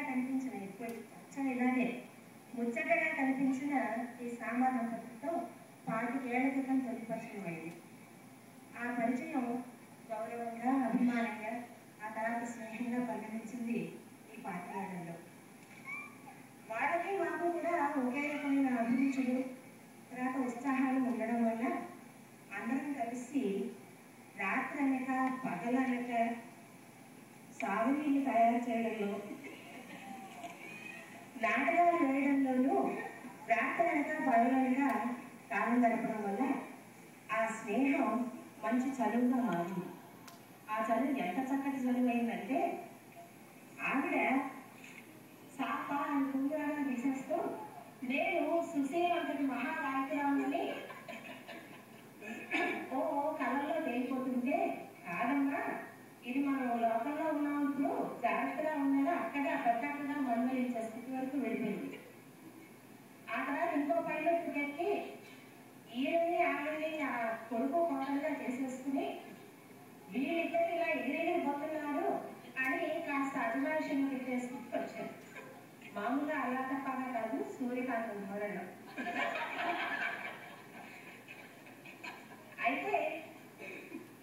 కనిపించిన ఇప్పుడు అచ్చం ఇలాగే ముచ్చటగా కనిపించిన ఈ సామాన్యతతో 25 ఏళ్ల క్రితం తొలి పరిచయం అయింది. ఆ పరిచయం గౌరవంగా, అభిమానంగా, ఆ తర్వాత స్నేహంగా పరిగణించింది ఈ 25 ఏళ్లలో. వాళ్ళకి మాకు కూడా ఒకే రకమైన అభిరుచులు, తర్వాత ఉత్సాహాలు ఉండడం వల్ల అందరం కలిసి రాత్రి అనక పగలనక సాగునీళ్ళు తయారు చేయడంలో, నాటకాలు వేయడంలోనూ రాత్రి అనక పగలనక కాలం గడపడం వల్ల ఆ స్నేహం మంచి చదువుగా మారింది. ఆ చదువు ఎంత చక్కటి చదువు అయిందంటే ఆవిడ సాపా అని కుంగురాగా తీసేస్తూ నేను సుశీల్ అంతటి మహాగాయకురాలని కళల్లో తేలిపోతుంటే కాదమ్మా, ఇది మనం లోకంలో ఉన్నప్పుడు జాగ్రత్తగా ఉన్నది అక్కడ ప్రత్యేకంగా మన్మలించే స్థితి వరకు వెళ్ళిపోయింది. ఆ తర్వాత ఇంకో పైలట్ ఎక్కి ఈయనని ఆవిడని నా కొడుకు కోడలుగా చేసేసుకుని వీళ్ళిద్దరు ఇలా ఎగిరిపోతున్నారు అని కాస్త అభిలాషను పెట్టే స్థితికి వచ్చారు. మామూలుగా అలా తప్పగా కాదు, సూర్యకాంతం మోడల్లో. అయితే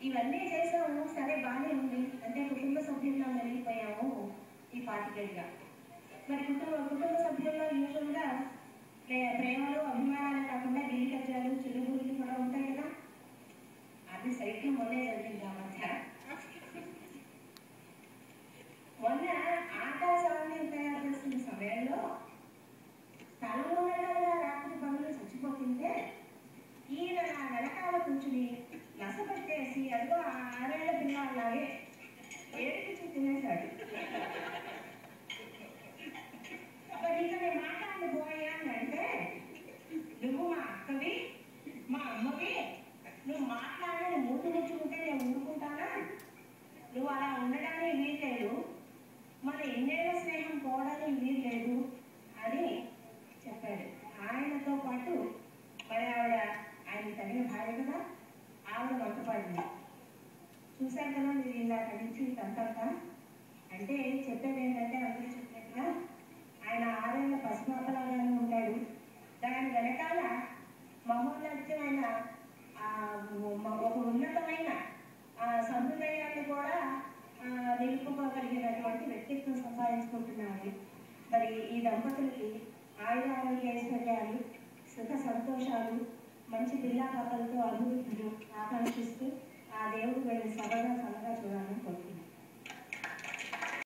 ఇవన్నీ చేసాము, సరే బాగానే ఉంది, అంటే కుటుంబ సభ్యుల్లో మెలిగిపోయాము ఈ 25 మరి కుటుంబ సభ్యుల్లో యూజువల్గా ప్రేమలు, అభిమానాలు కాకుండా గిరికజ్జాలు, చిరుబురులు కూడా ఉంటాయి కదా. అది సైకిల్ మొన్నే జరిగింది. ఆ మధ్య మొన్న ఆకాశాన్ని తయారు చేస్తున్న సమయంలో స్థలంలో రాత్రి పనులు చచ్చిపోతుంటే ఈయన నా వెనకాల కూర్చుని నసపెట్టేసి అదిగో 6 ఏళ్ల పిల్లలాగే ఏడిపించి తినేశాడు. మరి ఇక నేను మాట్లాడబోయా అని అంటే, నువ్వు మా అక్కవి, మా అమ్మవి, నువ్వు మాట్లాడి మూడు ముచ్చుకుంటే నేను ఊరుకుంటానా? నువ్వు అలా ఉండడానికి వీల్లేదు, మన ఇన్నేళ్ల స్నేహం పోవడానికి వీల్లేదు అని చెప్పాడు. ఆయనతో పాటు మరి ఆవిడ, ఆయన తగిన భార్య కదా, ఆవిడ వంటపడింది. చూశారు కదా మీరు ఇందాక నుంచి తంతంతా. అంటే చెప్పేది ఏంటంటే అందరూ చెప్పినట్టుగా ఆయన 6 ఏళ్ల పసిపాపలాగానే ఉంటాడు. దాని వెనకాల మహోన్నతమైన ఒక ఉన్నతమైన సంప్రదాయాన్ని కూడా నిలుపుకోగలిగినటువంటి వ్యక్తిత్వం సంపాదించుకుంటున్నారు. మరి ఈ దంపతులకి ఆయురారోగ్య ఐశ్వర్యాలు, సుఖ సంతోషాలు, మంచి పిల్లా పాపలతో అభివృద్ధిని ఆకాంక్షిస్తూ ఆ దేవుడు వీళ్ళని సభగా చూడాలని కోరుతున్నాను.